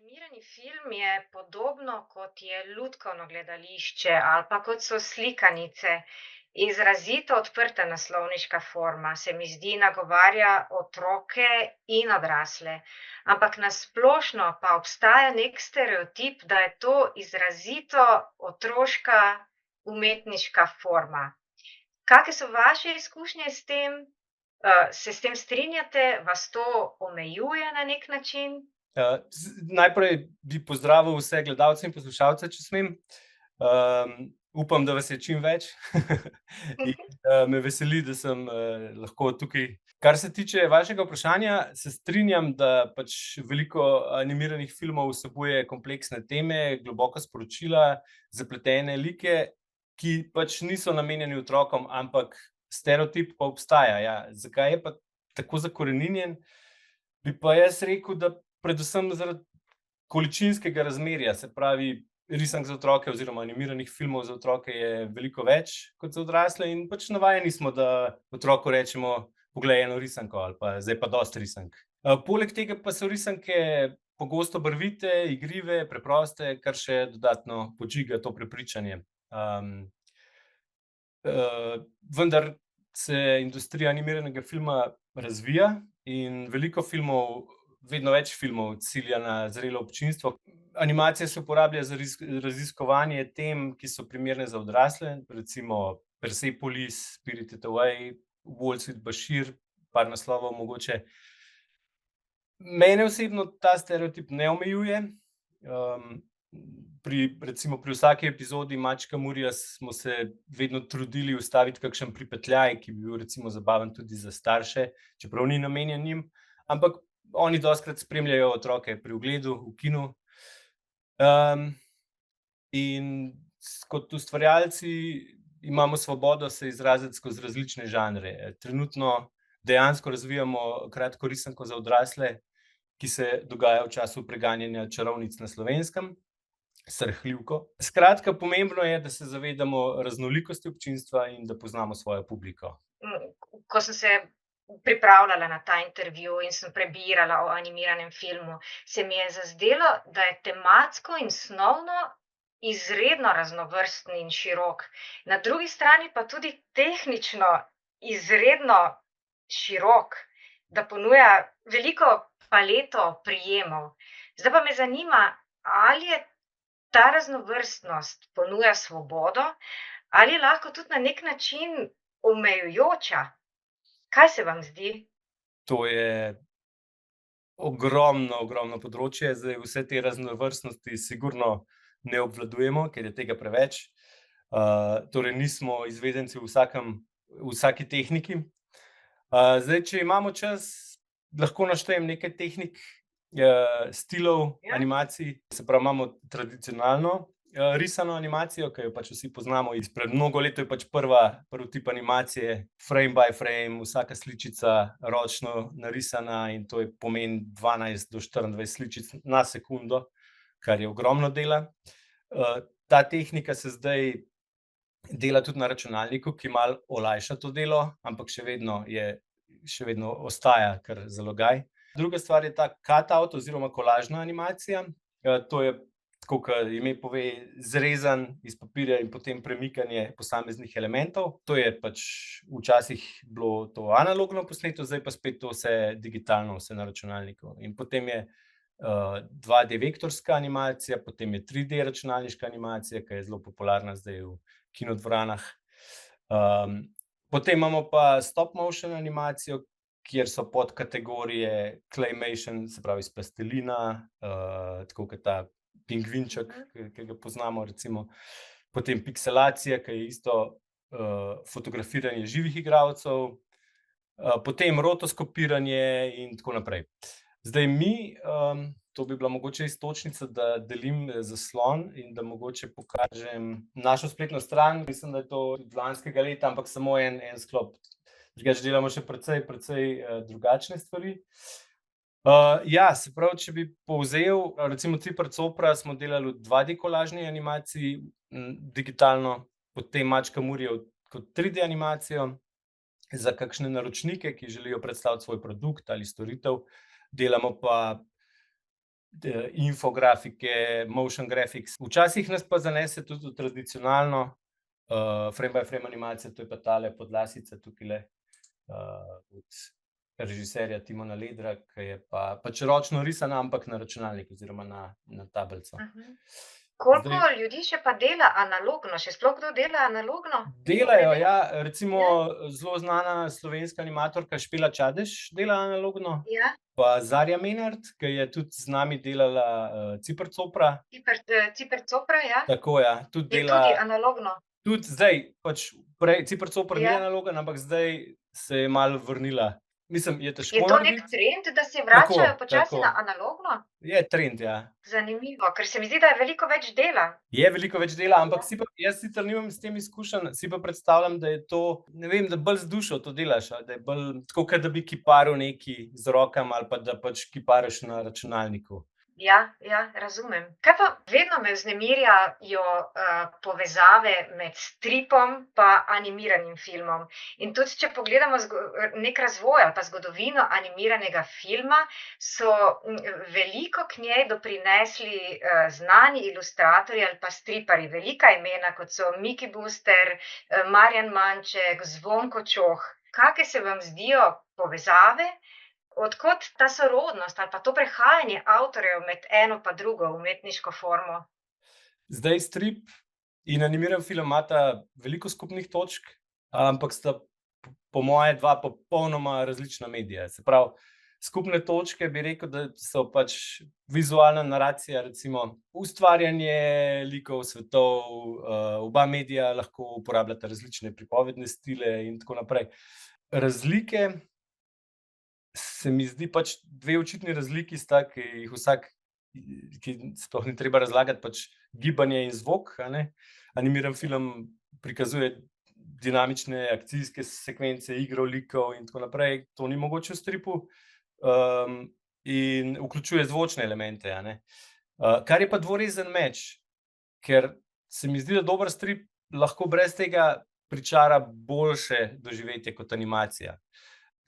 Animirani film je podobno kot je lutkovno gledališče ali pa kot so slikanice. Izrazito odprta naslovniška forma se mi zdi nagovarja otroke in odrasle. Ampak na splošno pa obstaja nek stereotip, da je to izrazito otroška umetniška forma. Kake so vaše izkušnje s tem? Se s tem strinjate? Vas to omejuje na nek način? Najprej bi pozdravil vse gledalce in poslušalce, če smem. Upam, da vas je čim več. In, me veseli, da sem lahko tukaj. Kar se tiče vašega vprašanja, se strinjam, da pač veliko animiranih filmov vsebuje kompleksne teme, globoka sporočila, zapletene like, ki pač niso namenjeni otrokom, ampak stereotip pa obstaja, ja. Zakaj je pa tako zakoreninjen? Bi pa jaz rekel, da predvsem zaradi količinskega razmerja, se pravi, risank za otroke oziroma animiranih filmov za otroke je veliko več kot za odrasle in pač navajeni smo, da otroku rečemo: "Poglej eno risanko," ali pa: "Zdaj pa dosti risank." Poleg tega pa so risanke pogosto barvite, igrive, preproste, kar še dodatno podžiga to prepričanje. Vendar se industrija animiranega filma razvija in veliko filmov, vedno več filmov cilja na zrelo občinstvo. Animacija se uporablja za raziskovanje tem, ki so primerne za odrasle, recimo Persepolis, Spirited Away, Waltz with Bashir, par naslovov mogoče. Mene osebno ta stereotip ne omejuje. Recimo pri vsaki epizodi Mačka Murija smo se vedno trudili vstaviti kakšen pripetljaj, ki bi bil recimo zabaven tudi za starše, čeprav ni namenjen njim, ampak oni dostikrat spremljajo otroke pri ogledu v kinu. In kot ustvarjalci imamo svobodo se izraziti skozi različne žanre. Trenutno dejansko razvijamo kratko risanko za odrasle, ki se dogaja v času preganjanja čarovnic na Slovenskem, Srhljivko. Skratka, pomembno je, da se zavedamo raznolikosti občinstva in da poznamo svojo publiko. Ko sem se pripravljala na ta intervju in sem prebirala o animiranem filmu, se mi je zazdelo, da je tematsko in snovno izredno raznovrsten in širok. Na drugi strani pa tudi tehnično izredno širok, da ponuja veliko paleto prijemov. Zdaj pa me zanima, ali je ta raznovrstnost ponuja svobodo ali je lahko tudi na nek način omejujoča? Kaj se vam zdi? To je ogromno področje. Zdaj vse te raznovrstnosti sigurno ne obvladujemo, ker je tega preveč. Torej nismo izvedenci v vsaki tehniki. Zdaj, če imamo čas, lahko naštejem nekaj tehnik, stilov animacij. Se pravi, imamo tradicionalno risano animacijo, ki jo pač vsi poznamo izpred mnogo let, to je pač prvi tip animacije, frame by frame, vsaka sličica ročno narisana in to pomeni 12 do 24 sličic na sekundo, kar je ogromno dela. Ta tehnika se zdaj dela tudi na računalniku, ki malo olajša to delo, ampak še vedno ostaja kar zalogaj. Druga stvar je ta cut-out oziroma kolažna animacija. To je, tako kot ime pove, zrezan iz papirja in potem premikanje posameznih elementov. To je pač včasih bilo to analogno posneto, zdaj pa spet to vse digitalno, vse na računalniku. In potem je 2D vektorska animacija, potem je 3D računalniška animacija, ki je zelo popularna zdaj v kinodvoranah. Potem imamo pa stop motion animacijo, kjer so podkategorije claymation, se pravi iz plastelina, tako kot ta pingvinček, ki ga poznamo recimo. Potem pikselacija, ki je isto fotografiranje živih igralcev. Potem rotoskopiranje in tako naprej. Zdaj to bi bila mogoče iztočnica, da delim zaslon in da mogoče pokažem našo spletno stran. Mislim, da je to od lanskega leta, ampak samo en sklop. Drugače delamo še precej drugačne stvari. Ja, se pravi, če bi povzel, recimo Ciper-Copra smo delali v 2D kolažni animaciji, digitalno, potem Mačka Murija kot 3D animacijo. Za kakšne naročnike, ki želijo predstaviti svoj produkt ali storitev, delamo pa infografike, motion graphics. Včasih nas pa zanese tudi v tradicionalno frame by frame animacijo, to je pa tale Podlasica tukajle od režiserja Timona Ledra, ki je pač ročno risana, ampak na računalnik oziroma na tablico. Koliko ljudi še pa dela analogno? Še sploh kdo dela analogno? Delajo, ja. Recimo zelo znana slovenska animatorka Špela Čadež dela analogno. Ja. Pa Zarja Menart, ki je tudi z nami delala Ciper-Copra. Ciper-Copra, ja. Tako, ja. Tudi Je tudi analogno. Tudi zdaj, pač prej Ciper-Copra ni analogen, ampak zdaj se je malo vrnila. Mislim, je težko narediti. Je to nek trend, da se vračajo počasi na analogno? Je trend, ja. Zanimivo, ker se mi zdi, da je veliko več dela. Je veliko več dela, ampak jaz sicer nimam s tem izkušenj, si pa predstavljam, da je to, ne vem, da bolj z dušo to delaš, da je bolj tako, kot da bi kiparil nekaj z rokami ali pa da pač kipariš na računalniku. Ja, razumem. Kaj pa vedno me vznemirjajo povezave med stripom pa animiranim filmom. In tudi, če pogledamo nek razvoj ali pa zgodovino animiranega filma, so veliko k njej doprinesli znani ilustratorji ali pa striparji, velika imena, kot so Miki Buster, Marjan Manček, Zvonko Čoh. Kakšne se vam zdijo povezave? Od kod ta sorodnost ali pa to prehajanje avtorjev med eno pa drugo umetniško formo? Zdaj strip in animiran film imata veliko skupnih točk, ampak sta po moje dva popolnoma različna medija. Se pravi, skupne točke bi rekel, da so pač vizualna naracija, recimo ustvarjanje likov, svetov, oba medija lahko uporabljata različne pripovedne stile in tako naprej. Razlike se mi zdi pač dve očitni razliki sta, ki jih vsak, ki sploh ni treba razlagati, pač gibanje in zvok, a ne. Animiran film prikazuje dinamične akcijske sekvence, igro likov in tako naprej, to ni mogoče v stripu, in vključuje zvočne elemente, a ne. Kar je pa dvorezen meč, ker se mi zdi, da dober strip lahko brez tega pričara boljše doživetje kot animacija.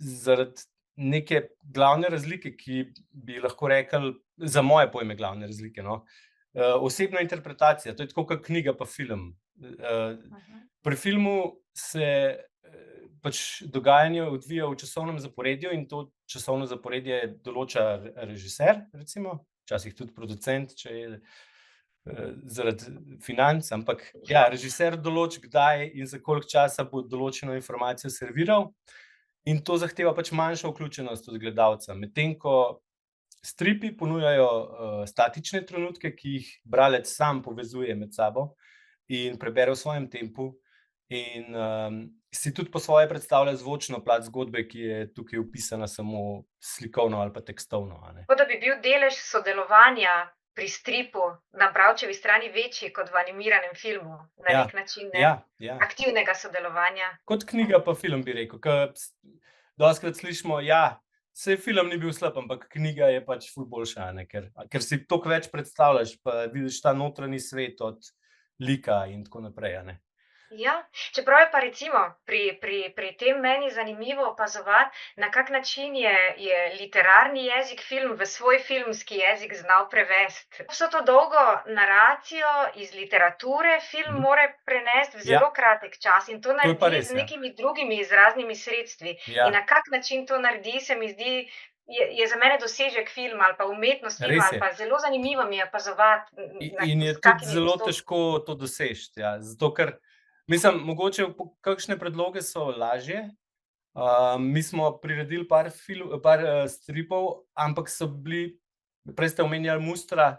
Zaradi neke glavne razlike, ki bi lahko rekli, za moje pojme glavne razlike, no. Osebna interpretacija, to je tako kot knjiga pa film. Pri filmu se pač dogajanje odvija v časovnem zaporedju in to časovno zaporedje določa režiser, recimo, včasih tudi producent, če je zaradi financ, ampak ja, režiser določi, kdaj in za koliko časa bo določeno informacijo serviral. In to zahteva pač manjšo vključenost od gledalca, medtem ko stripi ponujajo statične trenutke, ki jih bralec sam povezuje med sabo in prebere v svojem tempu in si tudi po svoje predstavlja zvočno plat zgodbe, ki je tukaj opisana samo slikovno ali pa tekstovno, a ne. Kot da bi bil delež sodelovanja pri stripu na bralčevi strani večji kot v animiranem filmu, na nek način, ne? Ja. Aktivnega sodelovanja. Kot knjiga pa film, bi rekel, ker dostikrat slišimo, saj film ni bil slab, ampak knjiga je pač ful boljša, a ne, ker si toliko več predstavljaš, pa vidiš ta notranji svet od lika in tako naprej, a ne. Ja, čeprav je pa recimo pri tem meni zanimivo opazovati, na kak način je literarni jezik film v svoj filmski jezik znal prevesti. Vso to dolgo naracijo iz literature film mora prenesti v zelo kratek čas in to naredi z nekimi drugimi izraznimi sredstvi. In na kak način to naredi, se mi zdi, je za mene dosežek filma ali pa umetnost filma ali pa zelo zanimivo mi je opazovati. In je tudi zelo težko to doseči, ja, zato ker, mislim, mogoče kakšne predloge so lažje. Mi smo priredili par stripov, ampak so bili, prej ste omenjali Mustra,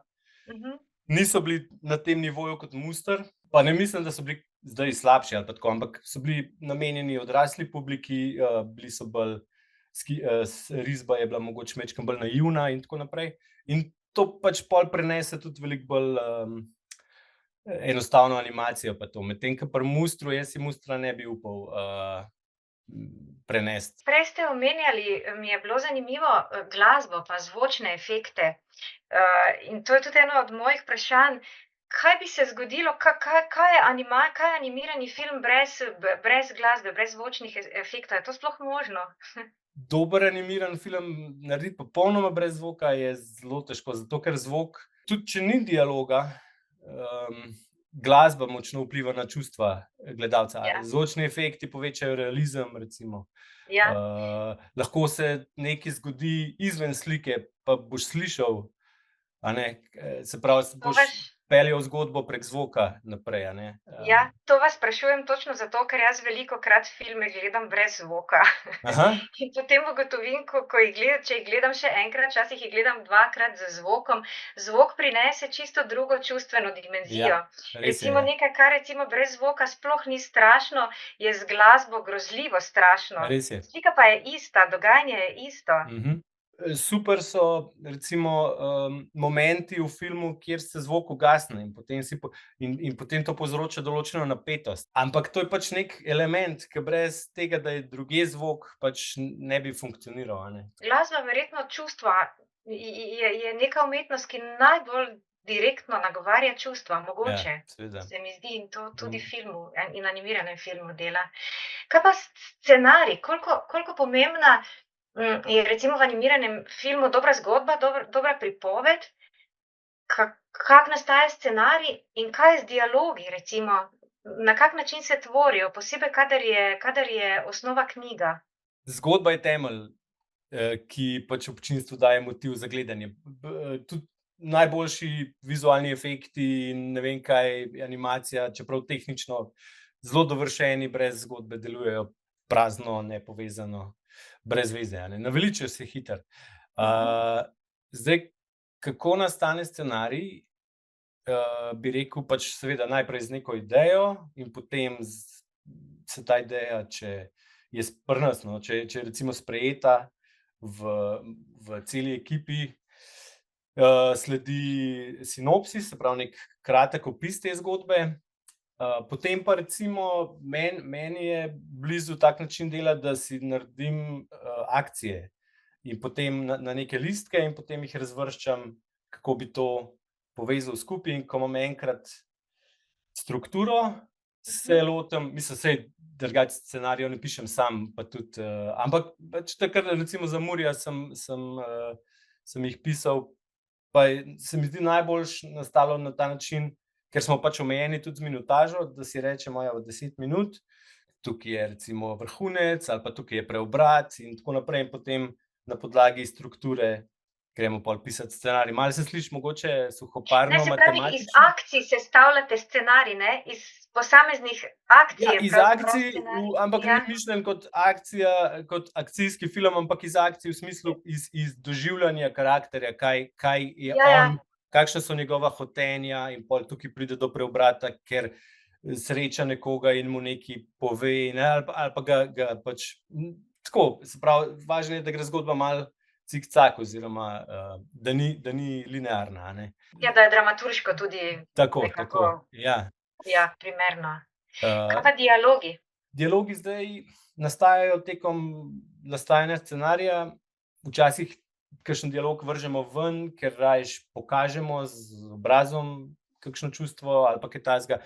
niso bili na tem nivoju kot Muster, pa ne mislim, da so bili zdaj slabši ali pa tako, ampak so bili namenjeni odrasli publiki, bili so bolj, risba je bila mogoče majčkeno bolj naivna in tako naprej. In to pač pol prenese tudi veliko bolj enostavno animacijo pa to, medtem ko pri Mustru, jaz si Mustra ne bi upal prenesti. Prej ste omenjali, mi je bilo zanimivo, glasbo pa zvočne efekte. In to je tudi eno od mojih vprašanj, kaj bi se zgodilo, kaj je animirani film brez glasbe, brez zvočnih efektov, je to sploh možno? dober animiran film narediti popolnoma brez zvoka je zelo težko, zato ker zvok, tudi če ni dialoga, glasba močno vpliva na čustva gledalca. Ja. Zvočni efekti povečajo realizem, recimo. Ja. Lahko se nekaj zgodi izven slike, pa boš slišal, a ne, se pravi, boš peljal zgodbo prek zvoka naprej, a ne. Ja, to vas sprašujem točno zato, ker jaz velikokrat filme gledam brez zvoka. In potem ugotovim, če jih gledam še enkrat, včasih jih gledam dvakrat z zvokom, zvok prinese čisto drugo čustveno dimenzijo. Recimo nekaj, kar recimo brez zvoka sploh ni strašno, je z glasbo grozljivo strašno. Slika pa je ista, dogajanje je isto. Super so recimo momenti v filmu, kjer se zvok ugasne in potem to povzroča določeno napetost. Ampak to je pač nek element, ki brez tega, da je drugje zvok, pač ne bi funkcioniral, a ne. Glasba verjetno čustva, je neka umetnost, ki najbolj direktno nagovarja čustva, mogoče. Se mi zdi, in to tudi filmu in animiranem filmu dela. Kaj pa scenarij, koliko pomembna je recimo v animiranem filmu dobra zgodba, dobra pripoved, kako nastaja scenarij in kaj je z dialogi, recimo, na kak način se tvorijo, posebej kadar je osnova knjiga? Zgodba je temelj, ki pač občinstvu daje motiv za gledanje. Tudi najboljši vizualni efekti in ne vem kaj, animacija, čeprav tehnično zelo dovršeni, brez zgodbe delujejo prazno, nepovezano, brez veze, a ne, naveličajo se hitro. Zdaj, kako nastane scenarij, bi rekel, pač seveda najprej z neko idejo in potem se ta ideja, če je pri nas, no, če je recimo sprejeta v celi ekipi, sledi sinopsis, se pravi nek kratek opis te zgodbe. Potem pa recimo meni je blizu tak način dela, da si naredim akcije in potem na neke listke in potem jih razvrščam, kako bi to povezal skupaj, in ko imam enkrat strukturo, se lotim, mislim, saj drugače scenarijev ne pišem sam, pa tudi, ampak pač takrat recimo za Murija sem jih pisal, pa se mi zdi najboljše nastalo na ta način, ker smo pač omejeni tudi z minutažo, da si rečemo, v 10 minut, tukaj je recimo vrhunec ali pa tukaj je preobrat in tako naprej, in potem na podlagi strukture gremo pol pisati scenarij. Malo se sliši mogoče suhoparno, matematično. Ne, se pravi, iz akcij sestavljate scenarij, ne? Iz posameznih akcij. Ja, iz akcij, ampak ni mišljen kot akcija, kot akcijski film, ampak iz akcij v smislu iz doživljanja karakterja, kaj je on, kakšna so njegova hotenja, in pol tukaj pride do preobrata, ker sreča nekoga in mu nekaj pove, ali pa ga pač tako, se pravi, važno je, da gre zgodba malo cikcak oziroma da ni linearna, a ne. Ja, da je dramaturško tudi tako, ja. Ja, primerno. Kaj pa dialogi? Dialogi zdaj nastajajo tekom nastajanja scenarija, včasih kakšen dialog vržemo ven, ker rajš pokažemo z obrazom kakšno čustvo ali pa kaj takega.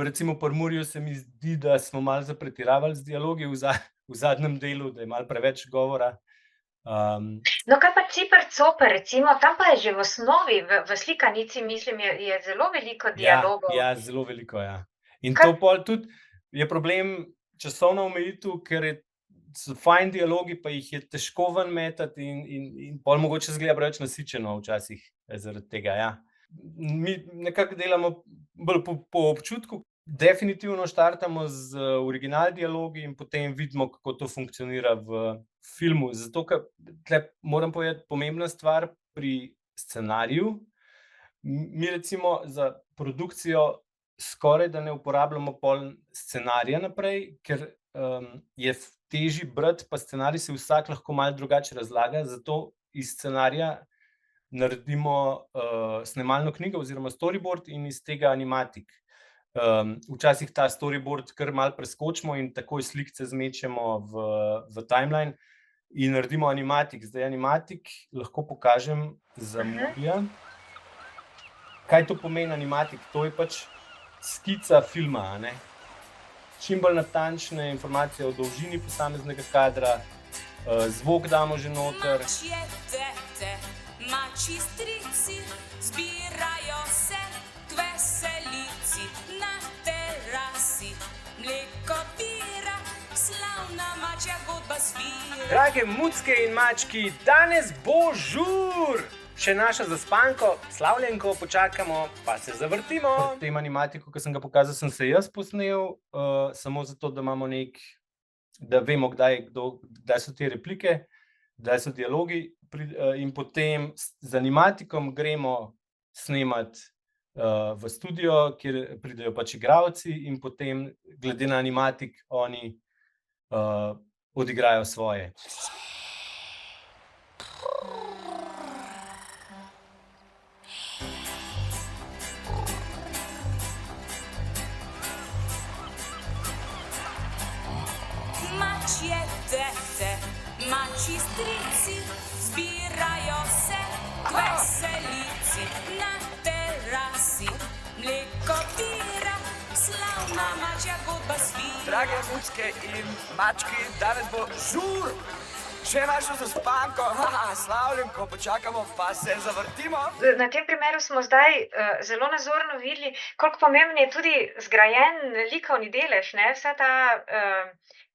Recimo pri Muriju se mi zdi, da smo malo zapretiravali z dialogi v zadnjem delu, da je malo preveč govora. No, kaj pa Ciper Coper, recimo, tam pa je že v osnovi, v slikanici, mislim, je zelo veliko dialogov. Ja, zelo veliko, ja. In to pol tudi je problem časovna omejitev, ker so fajn dialogi, pa jih je težko ven metati in pol mogoče izgleda preveč nasičeno včasih zaradi tega, ja. Mi nekako delamo bolj po občutku. Definitivno štartamo z original dialogi in potem vidimo, kako to funkcionira v filmu. Zato, ker tukaj moram povedati, pomembna stvar pri scenariju. Mi recimo za produkcijo skoraj da ne uporabljamo pol scenarija naprej, ker je težje brati, pa scenarij se vsak lahko malo drugače razlaga, zato iz scenarija naredimo snemalno knjigo oziroma storyboard in iz tega animatik. Včasih ta storyboard kar malo preskočimo in takoj slikce zmečemo v timeline in naredimo animatik. Zdaj animatik lahko pokažem za Murija. Kaj to pomeni animatik? To je pač skica filma, a ne. Čim bolj natančne informacije o dolžini posameznega kadra, zvok damo že noter. Mačje tete, mači strici, zbirajo se k veselici na terasi. Mleko bira, slavna mačja godba svira. Drage mucke in mački, danes bo žur! Še našo zaspanko, Slavljenko, počakamo, pa se zavrtimo. V tem animatiku, ki sem ga pokazal, sem se jaz posnel, samo zato, da imamo da vemo, kdaj so te replike, kdaj so dialogi, in potem z animatikom gremo snemati v studio, kjer pridejo pač igralci in potem, glede na animatik, oni odigrajo svoje. Mačje tete, mači strici, zbirajo se k veselici na terasi. Mleko bira, slavna mačja godba svira. Drage mucke in mački, danes bo žur! Še našo zaspanko, Slavljenko, počakamo, pa se zavrtimo. Na tem primeru smo zdaj zelo nazorno videli, koliko pomemben je tudi zgrajen likovni delež, ne? Vsa ta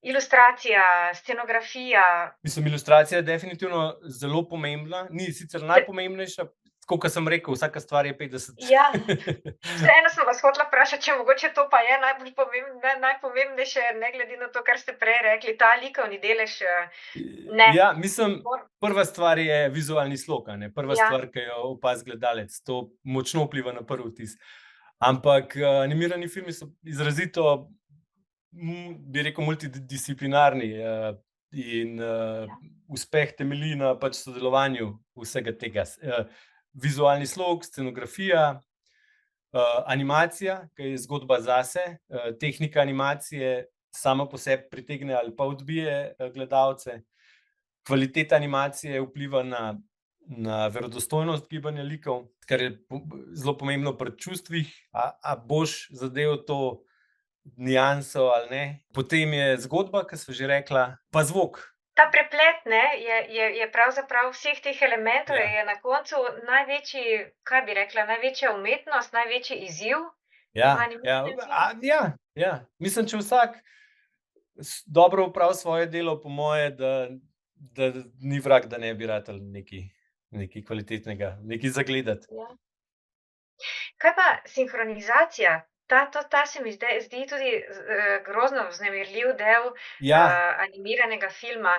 ilustracija, scenografija. Mislim, ilustracija je definitivno zelo pomembna, ni sicer najpomembnejša, tako kot sem rekel, vsaka stvar je 50. Ja, vseeno sem vas hotela vprašati, če mogoče to pa je najpomembnejše, ne glede na to, kar ste prej rekli, ta likovni delež. Ne. Ja, mislim, prva stvar je vizualni slog, ne? Prva Ja. stvar, ki jo opazi gledalec, to močno vpliva na prvi vtis. Ampak animirani filmi so izrazito, bi rekel, multidisciplinarni in uspeh temelji na pač sodelovanju vsega tega. Vizualni slog, scenografija, animacija, ki je zgodba zase, tehnika animacije sama po sebi pritegne ali pa odbije gledalce. Kvaliteta animacije vpliva na verodostojnost gibanja likov, kar je zelo pomembno pri čustvih, a boš zadev to nianso ali ne. Potem je zgodba, ki sva že rekla, pa zvok. Ta preplet, ne, je pravzaprav vseh teh elementov, Ja. je na koncu največji, kaj bi rekla, največja umetnost, največji izziv. Ja, Animirani film. ja. Mislim, če vsak dobro opravi svoje delo, po moje, da ni vrag, da ne bi ratali nekaj kvalitetnega, nekaj zagledati. Ja. Kaj pa sinhronizacija? Ta se mi zdi tudi grozno vznemirljiv del Ja, animiranega filma.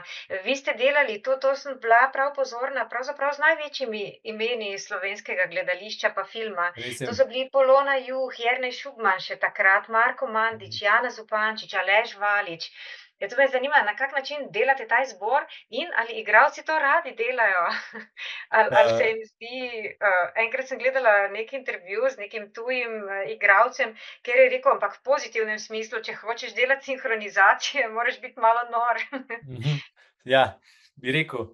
Vi ste delali, to sem bila prav pozorna, pravzaprav z največjimi imeni slovenskega gledališča pa filma. res je. To so bili Polona Juh, Jernej Šugman še takrat, Marko Mandić, Jana Zupančič, Aleš Valič. Ja, to me zanima, na kak način delate ta izbor in ali igralci to radi delajo? Ali se jim zdi, enkrat sem gledala neki intervju z nekim tujim igralcem, kjer je rekel, ampak v pozitivnem smislu, če hočeš delati sinhronizacije, moraš biti malo nor. Ja, bi rekel.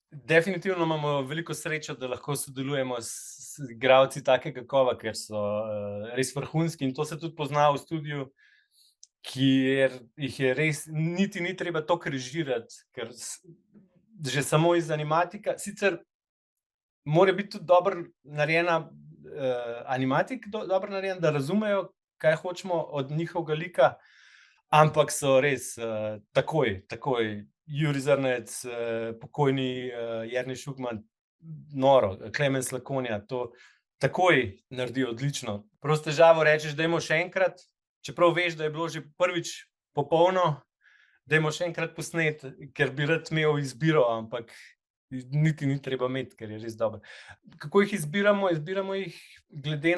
Definitivno imamo veliko srečo, da lahko sodelujemo s igralci takega kova, ker so res vrhunski in to se tudi pozna v studiu, kjer jih je res, niti ni treba toliko režirati, ker že samo iz animatika, sicer mora biti tudi dobro narejena animatik, dobro narejen, da razumejo, kaj hočemo od njihovega lika, ampak so res takoj, Juri Zrnec, pokojni Jernej Šugman, noro, Klemen Slakonja, to takoj naredijo odlično. Prav s težavo rečeš, dajmo še enkrat, čeprav veš, da je bilo že prvič popolno, dajmo še enkrat posneti, ker bi rad imel izbiro, ampak niti ni treba imeti, ker je res dobro. Kako jih izbiramo? Izbiramo jih glede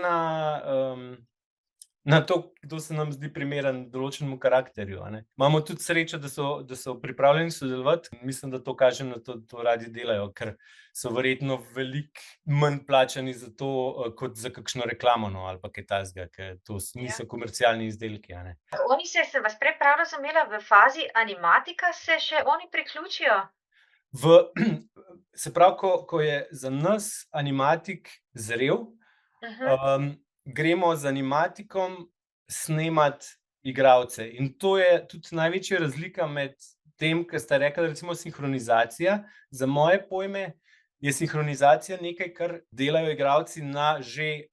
na to, kdo se nam zdi primeren določenemu karakterju, a ne. Imamo tudi srečo, da so pripravljeni sodelovati. Mislim, da to kaže na to, da to radi delajo, ker so verjetno veliko manj plačani za to, kot za kakšno reklamo, no, ali pa kaj takega, ker to niso komercialni izdelki, a ne. Oni sem vas prej prav razumela, v fazi animatika se še oni priključijo? Se pravi, ko je za nas animatik zrel, gremo z animatikom snemati igralce. In to je tudi največja razlika med tem, kar ste rekli, recimo sinhronizacija, za moje pojme je sinhronizacija nekaj, kar delajo igralci na že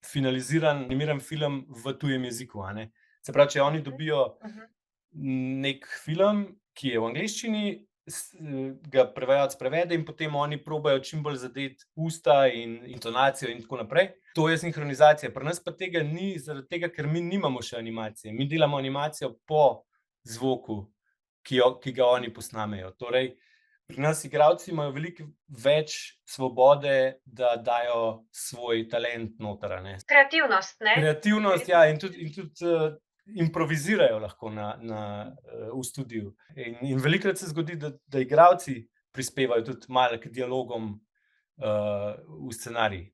finaliziran animiran film v tujem jeziku, a ne. Se pravi, če oni dobijo nek film, ki je v angleščini, ga prevajalec prevede in potem oni probajo čim bolj zadeti usta in intonacijo in tako naprej. To je sinhronizacija. Pri nas pa tega ni, zaradi tega, ker mi nimamo še animacije. Mi delamo animacijo po zvoku, ki ga oni posnamejo. Torej, pri nas igralci imajo veliko več svobode, da dajo svoj talent noter, ne. Kreativnost, ne? Kreativnost, ja, in tudi improvizirajo lahko v studiu. In velikokrat se zgodi, da igralci prispevajo tudi malo k dialogom v scenarij.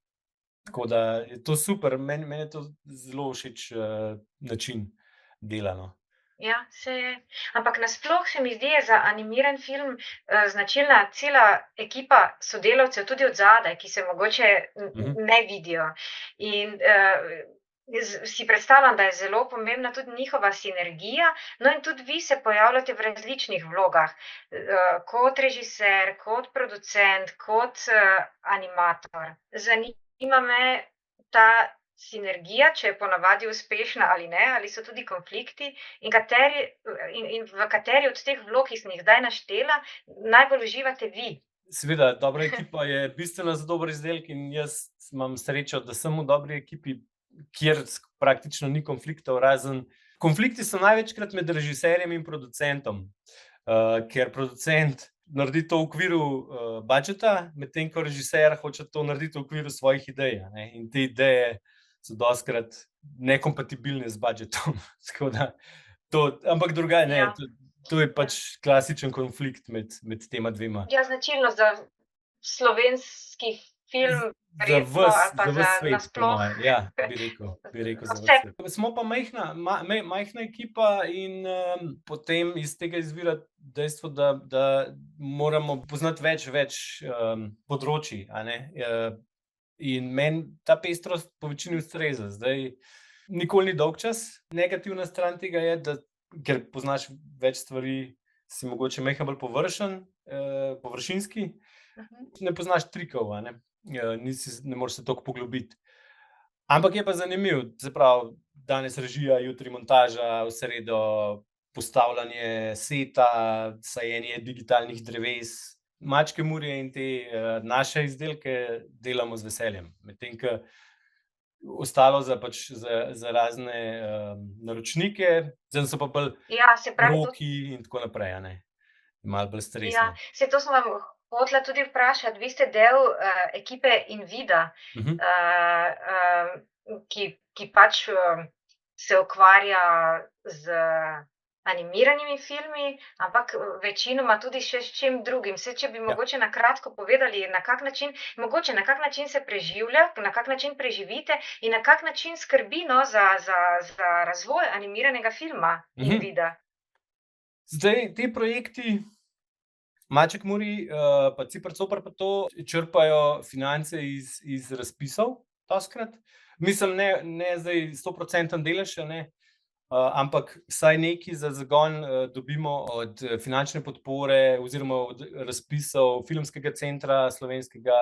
Tako da je to super, meni je to zelo všeč način dela, no. Ja, se je. Ampak nasploh se mi zdi, je za animiran film značilna cela ekipa sodelavcev, tudi od zadaj, ki se mogoče ne vidijo. In si predstavljam, da je zelo pomembna tudi njihova sinergija, no in tudi vi se pojavljate v različnih vlogah, kot režiser, kot producent, kot animator. Zanima me ta sinergija, če je ponavadi uspešna ali ne, ali so tudi konflikti in v kateri od teh vlog, ki sem jih zdaj naštela, najbolj uživate vi? Seveda, dobra ekipa je bistveno za dober izdelek in jaz imam srečo, da sem v dobri ekipi, kjer praktično ni konfliktov, razen konflikti so največkrat med režiserjem in producentom, ker producent naredi to v okviru budžeta, medtem ko režiser hoče to narediti v okviru svojih idej, ne, in te ideje so dostikrat nekompatibilne z budžetom. Tako da ampak drugače ne, to je pač klasičen konflikt med tema dvema. Ja, značilno za slovenski film, verjetno, ali pa za nasploh. Ja, bi rekel za ves svet. Smo pa majhna ekipa in potem iz tega izvira dejstvo, da moramo poznati več področij, a ne. In meni ta pestrost po večini ustreza. Zdaj, nikoli ni dolgčas. Negativna stran tega je, da ker poznaš več stvari, si mogoče malo bolj površinski, ne poznaš trikov, a ne. Ne moreš se toliko poglobiti. Ampak je pa zanimiv, se pravi, danes režija, jutri montaža, v sredo postavljanje seta, sajenje digitalnih dreves, mačke Murje in te naše izdelke delamo z veseljem. Medtem ko ostalo za razne naročnike, zdaj so pa bolj roki in tako naprej, a ne. Malo bolj stresno. Ja, saj to sem vam hotela tudi vprašati. Vi ste del ekipe Invida, ki pač se ukvarja z animiranimi filmi, ampak večinoma tudi še s čim drugim. Saj, če bi mogoče na kratko povedali, na kak način se preživlja, na kak način preživite in na kak način skrbi, no, za razvoj animiranega filma Invida. Zdaj, ti projekti Maček Muri, pa Ciper Coper pa to, črpajo finance iz razpisov dostikrat. Mislim, ne zdaj 100% delež, ne, ampak vsaj nekaj za zagon dobimo od finančne podpore oziroma od razpisov Filmskega centra slovenskega,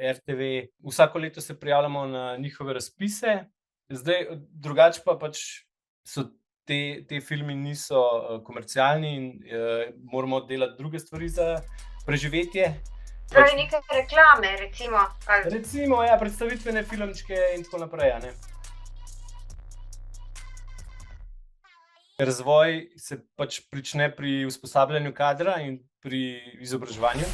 RTV. Vsako leto se prijavljamo na njihove razpise. Zdaj, drugače pa pač so te filmi niso komercialni in moramo delati druge stvari za preživetje. Torej neke reklame, recimo. Recimo, ja, predstavitvene filmčke in tako naprej, a ne. Razvoj se pač prične pri usposabljanju kadra in pri izobraževanju.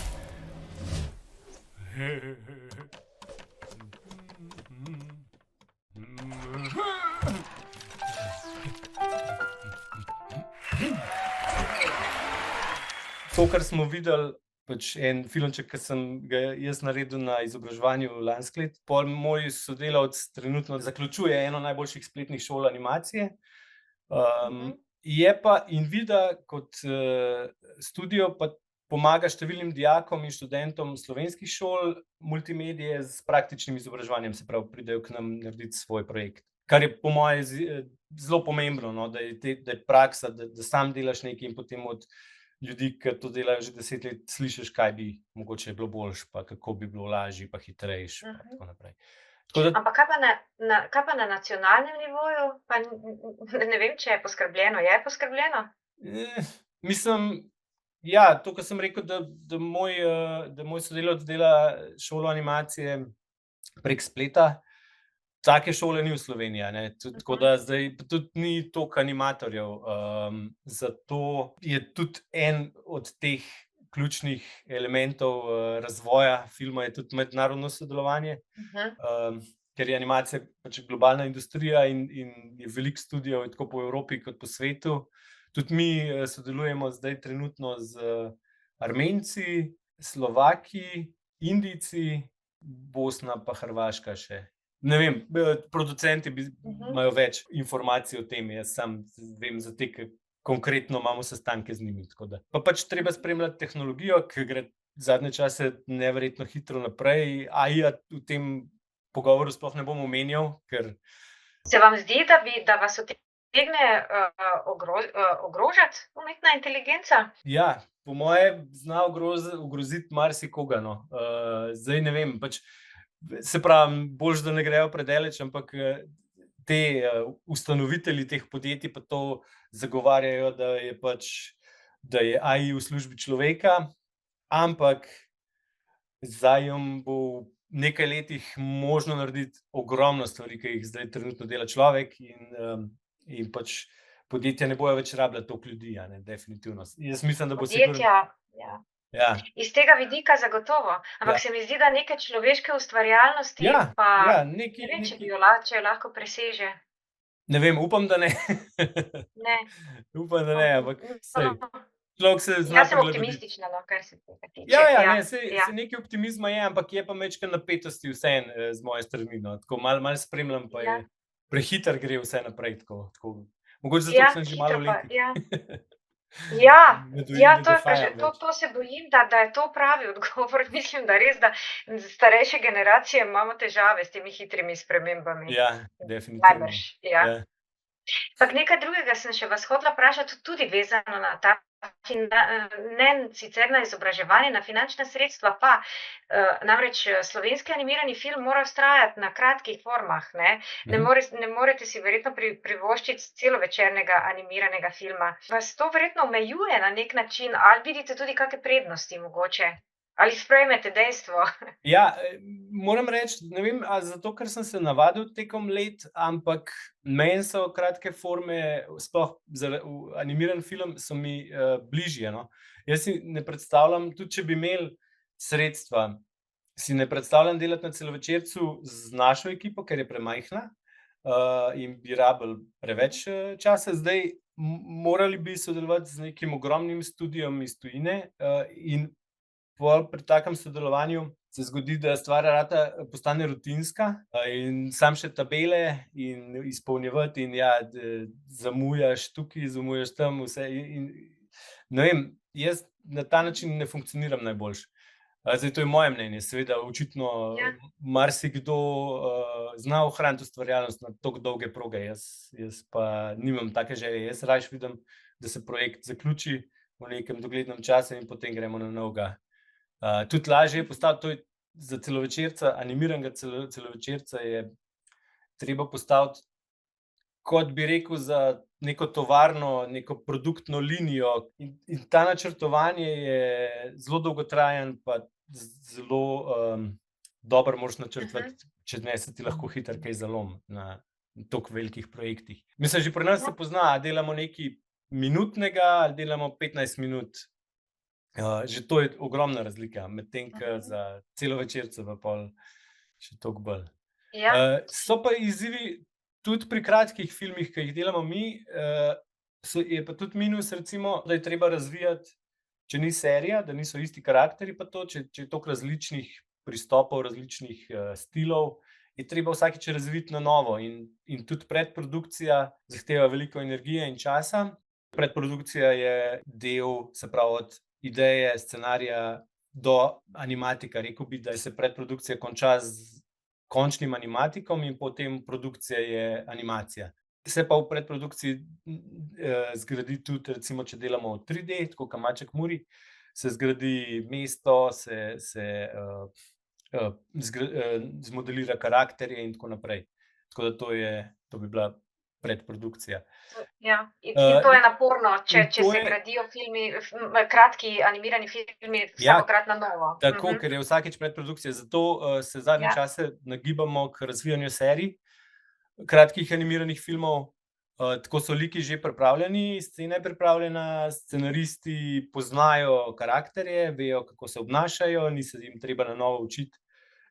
To, kar smo videli, pač en filmček, ki sem ga jaz naredil na izobraževanju lansko leto, pol moj sodelavec trenutno zaključuje eno najboljših spletnih šol animacije. Je pa Invida kot studio pa pomaga številnim dijakom in študentom slovenskih šol multimedije s praktičnim izobraževanjem, se pravi, pridejo k nam narediti svoj projekt. Kar je po moje zelo pomembno, no, da je praksa, da sam delaš nekaj in potem od ljudi, ki to delajo že 10 let, slišiš, kaj bi mogoče bilo boljše, pa kako bi bilo lažje, pa hitrejše, pa tako naprej. Tako da, Ampak kaj pa na nacionalnem nivoju? Pa ne vem, če je poskrbljeno. Je poskrbljeno? mislim, ja, to, kar sem rekel, da moj sodelavec dela šolo animacije prek spleta, take šole ni v Sloveniji, a ne. Tako da zdaj tudi ni toliko animatorjev. Zato je tudi en od teh ključnih elementov razvoja filma je tudi mednarodno sodelovanje, ker je animacija pač globalna industrija in je veliko studijev tako po Evropi kot po svetu. Tudi mi sodelujemo zdaj trenutno z Armenci, Slovaki, Indijci, Bosna pa Hrvaška še. Ne vem, producenti imajo več informacij o tem, jaz sam vem za te, ki konkretno imamo sestanke z njimi. Tako da. Pa pač treba spremljati tehnologijo, ki gre zadnje čase neverjetno hitro naprej. AI-ja v tem pogovoru sploh ne bom omenjal, ker Se vam zdi, da vas utegne ogrožati umetna inteligenca? ja, po moje zna ogroziti marsikoga, no. Zdaj ne vem, pač se pravi, boljše, da ne grejo predaleč, ampak te ustanovitelji teh podjetij pa to zagovarjajo, da je AI v službi človeka, ampak zdaj bo v nekaj letih možno narediti ogromno stvari, ki jih zdaj trenutno dela človek, in pač podjetja ne bojo več rabila toliko ljudi, a ne, definitivno. Jaz mislim, da bo sigurno. Podjetja, Ja. iz tega vidika zagotovo. Ampak se mi zdi, da neke človeške ustvarjalnosti pa ne vem, če jo lahko preseže. Ne vem, upam, da ne. Ne. Upam, da ne, ampak saj. Človek se zna Jaz sem prilagoditi. optimistična, no, kar se tega tiče. Ja, saj nekaj optimizma je, ampak je pa majčkeno napetosti vseeno z moje strani, no. Tako malo spremljam, pa je prehitro gre vse naprej, tako. Mogoče zato, ker sem že malo v letih. To se bojim, da je to pravi odgovor. Mislim, da res, da starejše generacije imamo težave s temi hitrimi spremembami. Ja, definitivno. Najbrž, ja. Ampak nekaj drugega sem še vas hotela vprašati, tudi vezano na ta ne sicer na izobraževanje, na finančna sredstva pa. Namreč slovenski animirani film mora vztrajati na kratkih formah, ne. Ne morete si verjetno privoščiti celovečernega animiranega filma. Vas to verjetno omejuje na nek način, ali vidite tudi kake prednosti mogoče? Ali sprejmete dejstvo? Ja, moram reči, ne vem, a zato, ker sem se navadil tekom let, ampak meni so kratke forme, sploh animiran film, so mi bližje, no. Jaz si ne predstavljam, tudi če bi imeli sredstva, si ne predstavljam delati na celovečercu z našo ekipo, ker je premajhna, in bi rabili preveč časa. Zdaj morali bi sodelovati z nekim ogromnim studiom iz tujine, in pri takem sodelovanju se zgodi, da stvar postane rutinska, in sam še tabele in izpolnjevati in zamujaš tukaj, zamujaš tam, vse in ne vem, jaz na ta način ne funkcioniram najboljše. Zdaj, to je moje mnenje, seveda očitno marsikdo zna ohraniti ustvarjalnost na toliko dolge proge, jaz pa nimam take želje. Jaz rajši vidim, da se projekt zaključi v nekem doglednem času in potem gremo na novega. Tudi lažje je postaviti, to je za celovečerca, animiranega celovečerca je treba postaviti, kot bi rekel, za neko tovarno, neko produktno linijo, in ta načrtovanje je zelo dolgotrajen, pa zelo dobro moraš načrtovati, če ne se ti lahko hitro kaj zalomi na toliko velikih projektih. Mislim, že pri nas se pozna, a delamo nekaj minutnega ali delamo 15 minut. Že to je ogromna razlika, medtem ko za celovečerca pa pol še toliko bolj. So pa izzivi tudi pri kratkih filmih, ki jih delamo mi, je pa tudi minus, recimo, da je treba razvijati, če ni serija, da niso isti karakteri, pa to, če je toliko različnih pristopov, različnih stilov, je treba vsakič razviti na novo, in tudi predprodukcija zahteva veliko energije in časa. Predprodukcija je del, se pravi, od ideje, scenarija do animatika. Rekel bi, da se predprodukcija konča z končnim animatikom in potem produkcija je animacija. Se pa v predprodukciji zgradi tudi, recimo, če delamo v 3D, tako kot Maček Muri, se zgradi mesto, se zmodelira karakterje in tako naprej. Tako da to bi bila predprodukcija. Ja, in to je naporno, če in to se je- gradijo filmi, kratki animirani filmi vsakokrat na novo. Tako, ker je vsakič predprodukcija, zato se zadnje Ja. čase nagibamo k razvijanju serij kratkih animiranih filmov. Tako so liki že pripravljeni, scena je pripravljena, scenaristi poznajo karakterje, vejo, kako se obnašajo, ni se jim treba na novo učiti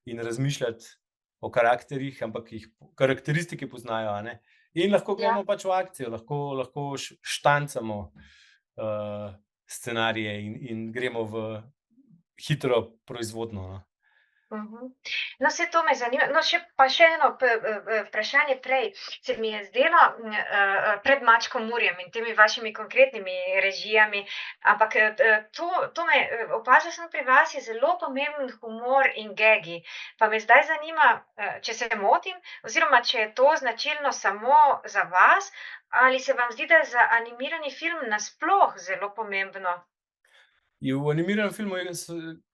in razmišljati o karakterjih, ampak jih karakteristike poznajo, a ne. In lahko gremo pač v akcijo, lahko štancamo scenarije in gremo v hitro proizvodno, no. No, saj to me zanima. No, še eno vprašanje prej. Se mi je zdelo pred Mačkom Murjem in temi vašimi konkretnimi režijami, ampak opazila sem pri vas, je zelo pomemben humor in gegi. Pa me zdaj zanima, če se motim, oziroma če je to značilno samo za vas, ali se vam zdi, da je za animirani film nasploh zelo pomembno? V animiranem filmu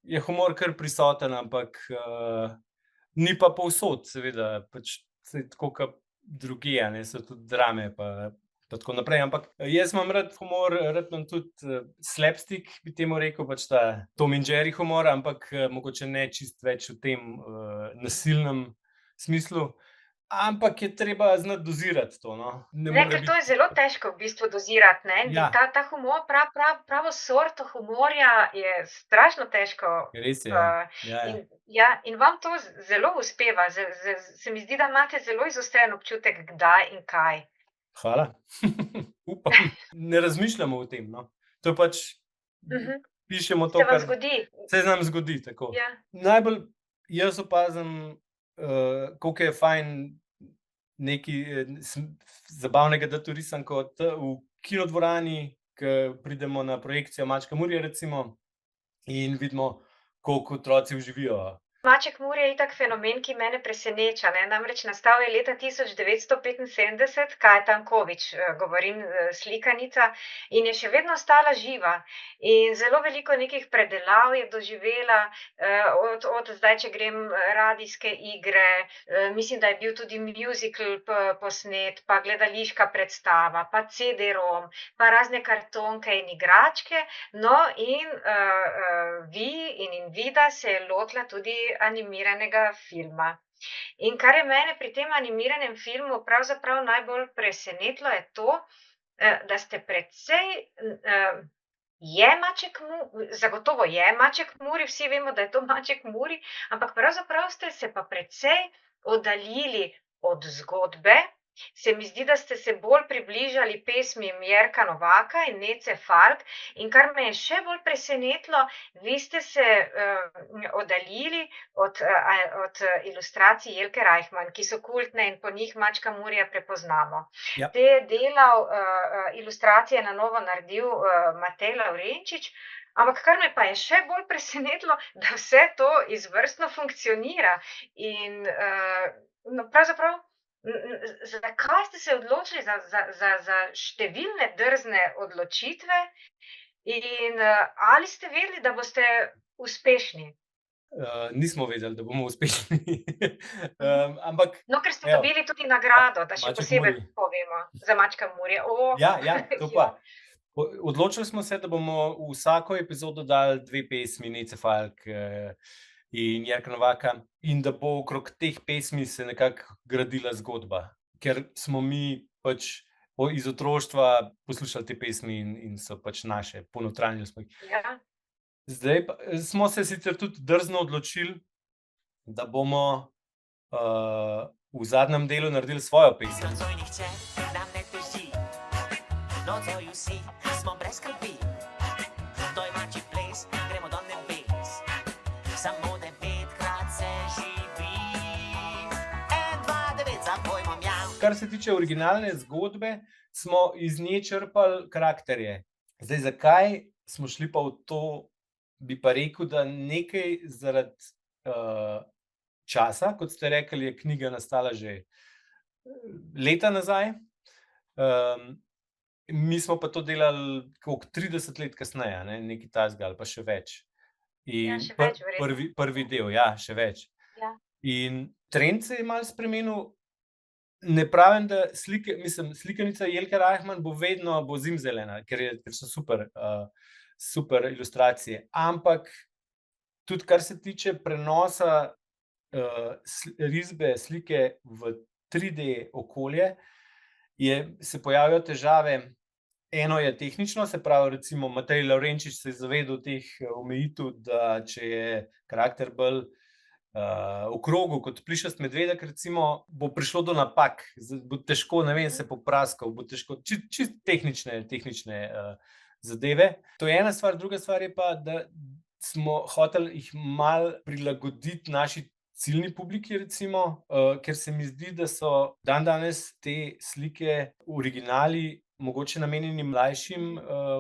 je humor kar prisoten, ampak ni pa povsod, seveda, pač tako kot drugje, a ne, so tudi drame pa tako naprej, ampak jaz imam rad humor, rad imam tudi slapstick, bi temu rekel, pač ta Tom in Jerry humor, ampak mogoče ne čisto več v tem nasilnem smislu. Ampak je treba znati dozirati to, no. Ker to je zelo težko v bistvu dozirati, ne? Ja. Ta humor, pravo sorto humorja je strašno težko. Res je, ja. In vam to zelo uspeva. Se mi zdi, da imate zelo izostren občutek, kdaj in kaj. Hvala. Upam. Ne razmišljamo o tem, no. To je pač, pišemo to, Se vam zgodi. Se nam zgodi, tako. Ja. Najbolj jaz opazim, koliko je fajn nekaj zabavnega dati risanko v kinodvorani, ko pridemo na projekcijo Mačka Murija, recimo, in vidimo, koliko otroci uživijo. Maček Muri je itak fenomen, ki mene preseneča, ne, namreč nastal je leta 1975, Kaja Tanković, govorim, slikanica, in je še vedno ostala živa. In zelo veliko nekih predelav je doživela, od zdaj, če grem, radijske igre, mislim, da je bil tudi musical posnet, pa gledališka predstava, pa CD-ROM, pa razne kartonke in igračke. No, in vi in Invida se je lotila tudi animiranega filma. In kar je mene pri tem animiranem filmu pravzaprav najbolj presenetilo, je to, da ste precej, zagotovo je Maček Muri, vsi vemo, da je to Maček Muri, ampak pravzaprav ste se pa precej oddaljili od zgodbe. Se mi zdi, da ste se bolj približali pesmim Jerka Novaka in Nece Falk, in kar me je še bolj presenetilo, vi ste se oddaljili od ilustracij Jelke Reichman, ki so kultne in po njih Mačka Murija prepoznamo. Ja. Te je delal ilustracije na novo naredil Matej Lavrenčič, ampak kar me pa je še bolj presenetilo, da vse to izvrstno funkcionira. In pravzaprav, zakaj ste se odločili za številne drzne odločitve in ali ste vedeli, da boste uspešni? Nismo vedeli, da bomo uspešni. Ampak No, ker ste dobili tudi nagrado, da še Maček posebej Muri. povemo za Mačka Murija. Ja, to pa. Odločili smo se, da bomo v vsako epizodo dali 2 pesmi Nece Falk in Jerka Novaka in da bo okrog teh pesmi se nekako gradila zgodba. Ker smo mi pač iz otroštva poslušali te pesmi in so pač naše, ponotranjili smo jih. Ja. Zdaj pa smo se sicer tudi drzno odločili, da bomo v zadnjem delu naredili svojo pesem. Nocoj nihče nam ne teži, nocoj vsi smo brez skrbi. To je mačji ples, gremo do nebes, samo 9-krat se živi. 1, 2, 9, za pojmom jav. Kar se tiče originalne zgodbe, smo iz nje črpali karakterje. Zdaj, zakaj smo šli pa v to, bi pa rekel, da nekaj zaradi časa, kot ste rekli, je knjiga nastala že leta nazaj. Mi smo pa to delali koliko 30 let kasneje, ne, nekaj takega ali pa še več. Ja, In še več verjetno. prvi del, ja, še več. Ja. In trend se je malo spremenil. Ne pravim, da slikanica Jelke Reichman bo vedno zimzelena, ker so super, super ilustracije. Ampak tudi kar se tiče prenosa risbe slike v 3D okolje, se pojavijo težave. Eno je tehnično, se pravi, recimo Matej Lavrenčič se je zavedal teh omejitev, da če je karakter bolj v krogu kot plišast medvedek, recimo, bo prišlo do napak, bo težko, ne vem, se popraskal, bo težko, čist tehnične zadeve. To je ena stvar, druga stvar je pa, da smo hoteli jih malo prilagoditi naši ciljni publiki, recimo, ker se mi zdi, da so dandanes te slike originali mogoče namenjeni mlajšim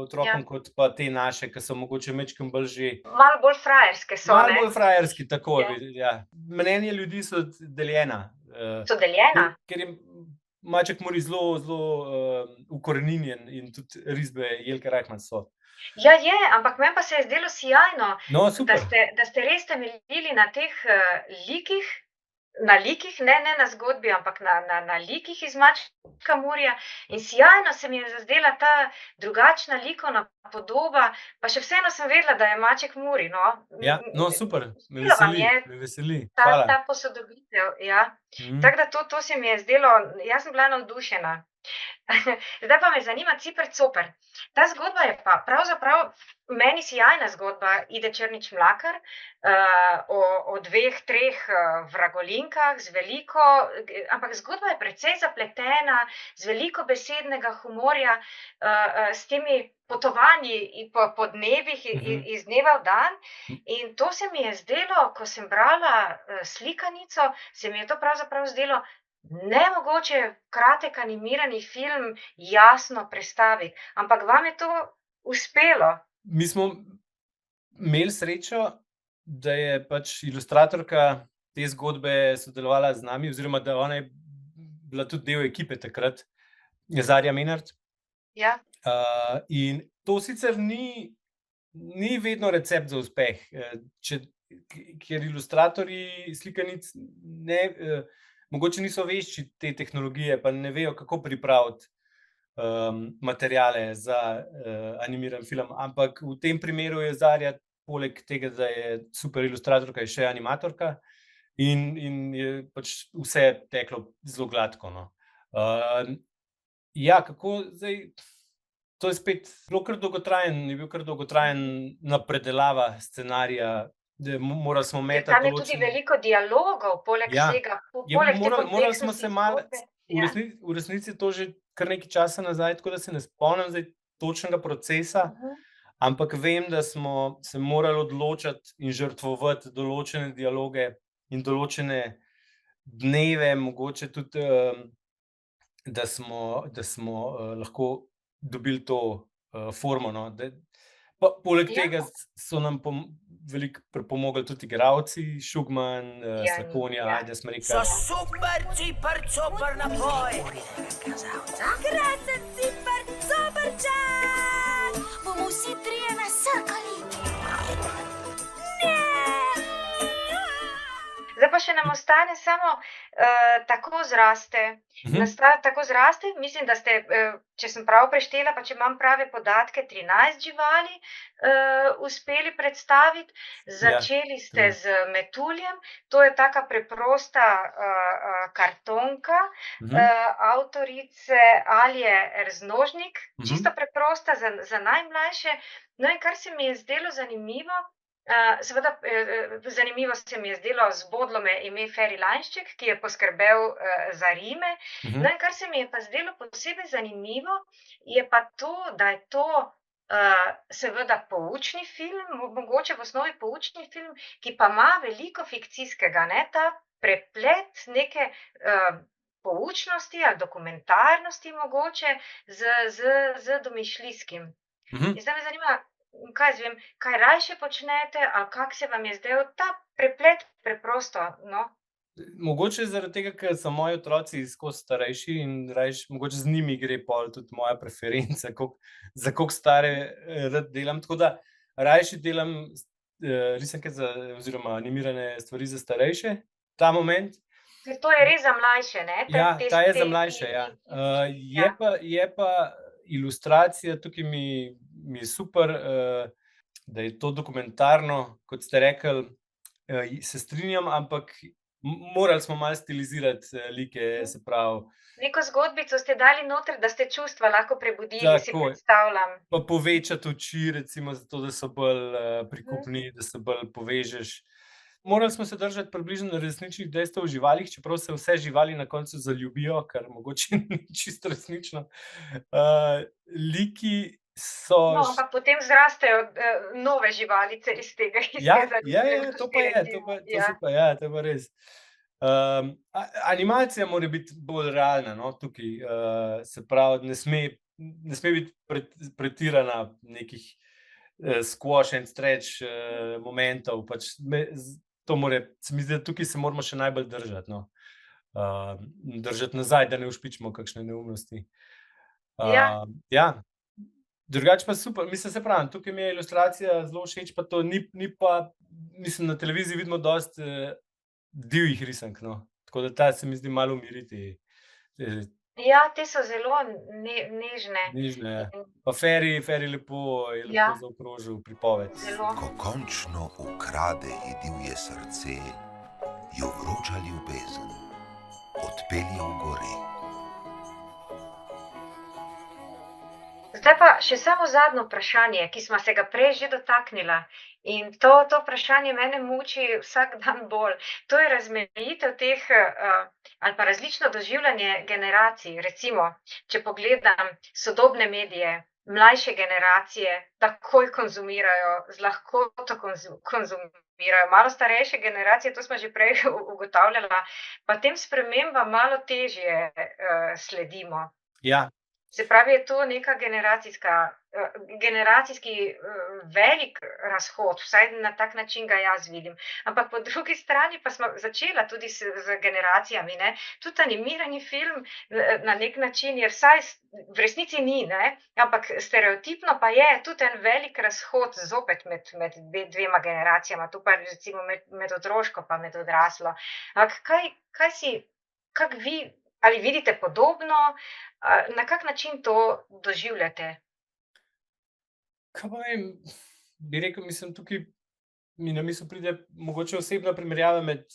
otrokom, kot pa te naše, ki so mogoče majčkeno bolj že Malo bolj frajerske so, malo ne? bolj frajerski, tako, Ja. ja. Mnenja ljudi so deljena. So deljena? Ker je Maček Muri zelo ukoreninjen in tudi risbe Jelke Reichman so. Ja, je, ampak meni pa se je zdelo sijajno, No, da super. ste res temeljili na teh likih, ne na zgodbi, ampak na likih iz Mačka Murija. In sijajno se mi je zazdela ta drugačna likovna podoba, pa še vseeno sem vedela, da je Maček Muri, no. Ja, no, super, me Uspelo vam veseli, je me veseli. ta Hvala. posodobitev, ja. Mhm. Tako da to se mi je zdelo, jaz sem bila navdušena. Zdaj pa me zanima Ciper Coper. Ta zgodba je pa pravzaprav meni sijajna zgodba Ide Črnič Mlakar, o dveh, treh vragolinkah z veliko, ampak zgodba je precej zapletena, z veliko besednega humorja, s temi potovanji po dnevih, iz dneva v dan. In to se mi je zdelo, ko sem brala slikanico, se mi je to pravzaprav zdelo nemogoče kratek animirani film jasno predstaviti, ampak vam je to uspelo. Mi smo imeli srečo, da je pač ilustratorka te zgodbe sodelovala z nami, oziroma da ona je bila tudi del ekipe takrat, Zarja Menart. Ja. In to sicer ni vedno recept za uspeh, ker ilustratorji slikanic mogoče niso vešči te tehnologije, pa ne vejo, kako pripraviti materiale za animiran film, ampak v tem primeru je Zarja, poleg tega, da je super ilustratorka, je še animatorka in je pač vse teklo zelo gladko, no. Ja, kako zdaj, to je spet bilo kar dolgotrajen predelava scenarija, morali smo metati Tam je tudi veliko dialogov, poleg vsega, poleg te morali smo se malo, kompleksnosti zgodbe. v resnici je to že kar nekaj časa nazaj, tako da se ne spomnim zdaj točnega procesa, ampak vem, da smo se morali odločiti in žrtvovati določene dialoge in določene dneve, mogoče tudi, da smo lahko dobili to formo, no, poleg tega so nam veliko pripomogli tudi igralci, Šugman, Slakonja, Ajda Smrekar. So super, Ciper Coper napoj. Krasen Ciper Coperček! Bomo vsi trije nasrkali. Zdaj pa še nam ostane samo tako zraste. Tako zraste, mislim, da ste, če sem prav preštela, pa če imam prave podatke, 13 živali uspeli predstaviti. Začeli ste z metuljem, to je taka preprosta kartonka avtorice Alje Erznožnik, čisto preprosta za najmlajše. No, in kar se mi je zdelo zanimivo, seveda zanimivo se mi je zdelo, zbodlo me ime Feri Lainšček, ki je poskrbel za rime. No, in kar se mi je pa zdelo posebej zanimivo, je pa to, da je to seveda poučni film, mogoče v osnovi poučni film, ki pa ima veliko fikcijskega, ne, ta preplet neke poučnosti ali dokumentarnosti mogoče z domišljijskim. In zdaj me zanima, kaj rajše počnete, ali kako se vam je zdel ta preplet preprosto, no? Mogoče zaradi tega, ker so moji otroci skozi starejši in mogoče z njimi gre pol tudi moja preferenca, za koliko stare rad delam. Tako da rajši delam risanke oziroma animirane stvari za starejše, ta moment. Ker to je res za mlajše, ne? Ja, ta je za mlajše, ja. Je pa ilustracija, tukaj mi je super, da je to dokumentarno, kot ste rekli, se strinjam, ampak morali smo malo stilizirati like, se pravi. Neko zgodbico ste dali noter, da ste čustva lahko prebudili, si Tako je. predstavljam. Pa povečati oči, recimo, zato da so bolj prikupni, da se bolj povežeš. Morali smo se držati približno resničnih dejstev o živalih, čeprav se vse živali na koncu zaljubijo, kar mogoče ni čisto resnično. Liki so... No, ampak potem zrastejo nove živalice iz tega. To pa je, to pa res. Animacija mora biti bolj realna, no, tukaj. Se pravi, ne sme biti pretirana nekih squash and stretch momentov. Pač to se mi zdi, da tukaj se moramo še najbolj držati, no. Držati nazaj, da ne ušpičimo kakšne neumnosti. Ja. Drugače pa super, mislim, se pravim, tukaj mi je ilustracija zelo všeč, pa to ni pa, mislim, na televiziji vidimo dosti divjih risank, no. Tako da ta se mi zdi malo umiriti. Ja, te so zelo nežne. Nežne, ja. Pa Feri lepo je lepo zaokrožil pripoved. Zelo. Ko končno ukrade ji divje srce, jo vroča ljubezen odpelje v gore. Zdaj pa še samo zadnje vprašanje, ki smo se ga prej že dotaknila. In to vprašanje mene muči vsak dan bolj. To je razmejitev teh ali pa različno doživljanje generacij. Recimo, če pogledam sodobne medije, mlajše generacije takoj konzumirajo, z lahkoto konzumirajo. Malo starejše generacije, to smo že prej ugotavljala, pa tem spremembam malo težje sledimo. Ja. Se pravi, je to neka generacijski velik razhod, vsaj na tak način ga jaz vidim. Ampak po drugi strani pa smo začela tudi z generacijami, ne. Tudi animirani film na nek način je vsaj, v resnici ni, ne, ampak stereotipno pa je tudi en velik razhod zopet med dvema generacijama, tu pa recimo med otroško pa med odraslo. Ampak kako vi, ali vidite podobno, na kak način to doživljate? Kaj pa vem, bi rekel, mislim, tukaj mi na misel pride mogoče osebna primerjava med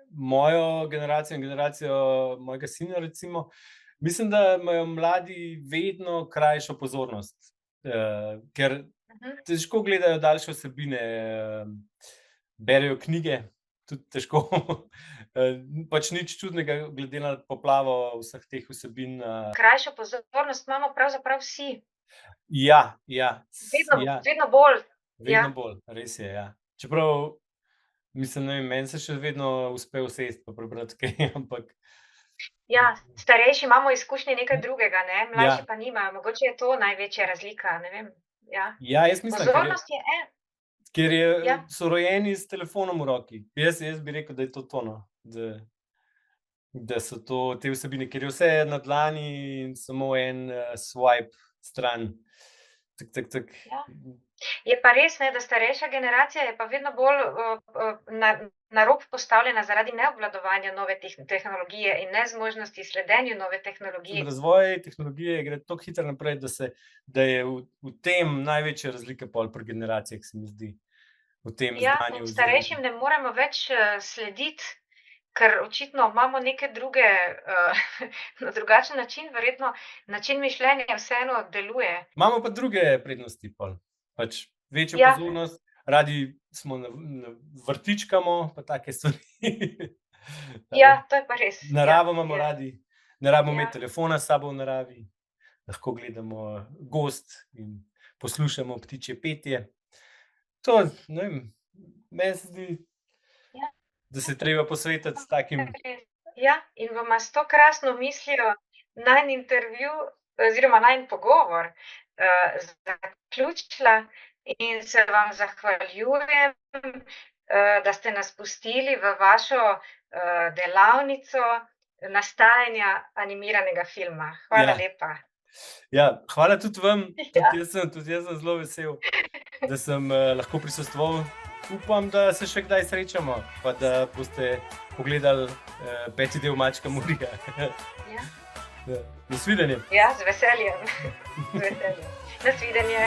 mojo generacijo in generacijo mojega sina, recimo. Mislim, da imajo mladi vedno krajšo pozornost, ker težko gledajo daljše vsebine, berejo knjige, tudi težko. Pač nič čudnega glede na poplavo vseh teh vsebin. Krajšo pozornost imamo pravzaprav vsi. Ja. Vedno bolj. Vedno bolj, res je, ja. Čeprav, mislim, ne vem, meni se še vedno uspe usesti pa prebrati kaj, ampak... Ja, starejši imamo izkušnje nekaj drugega, ne, mlajši pa nimajo. Mogoče je to največja razlika, ne vem. Ja, jaz mislim, pozornost je ker so rojeni s telefonom v roki. Jaz bi rekel, da je to tono, da so to te vsebine, ker je vse na dlani in samo en swipe stran. Tak. Je pa res, ne, da starejša generacija je pa vedno bolj na rob postavljena zaradi neobvladovanja nove tehnologije in nezmožnosti sledenju nove tehnologije. Razvoj tehnologije gre toliko hitro naprej, da je v tem največja razlika pol pri generacijah, se mi zdi. V tem znanju. In starejšim ne moremo več slediti, ker očitno imamo neke druge, na drugačen način, verjetno način mišljenja vseeno deluje. Imamo pa druge prednosti pol. Pač večjo pozornost, radi smo vrtičkamo, pa take stvari. Ja, to je pa res. Naravo imamo radi, ne rabimo imeti telefona s sabo v naravi, lahko gledamo gozd in poslušamo ptičje petje. To, ne vem, meni se zdi, da se treba posvetiti s takim... Ja, in vama s to krasno mislijo najin intervju oziroma najin pogovor zaključila in se vam zahvaljujem da ste nas pustili v vašo delavnico nastajanja animiranega filma. Hvala Ja. lepa. Ja, hvala tudi vam. Ja. Tudi jaz sem zelo vesel, da sem lahko prisostvoval. Upam, da se še kdaj srečamo, pa da boste pogledali 5. del Mačka Murija. Ja. Nasvidenje. Ja, z veseljem. Z veseljem. Nasvidenje.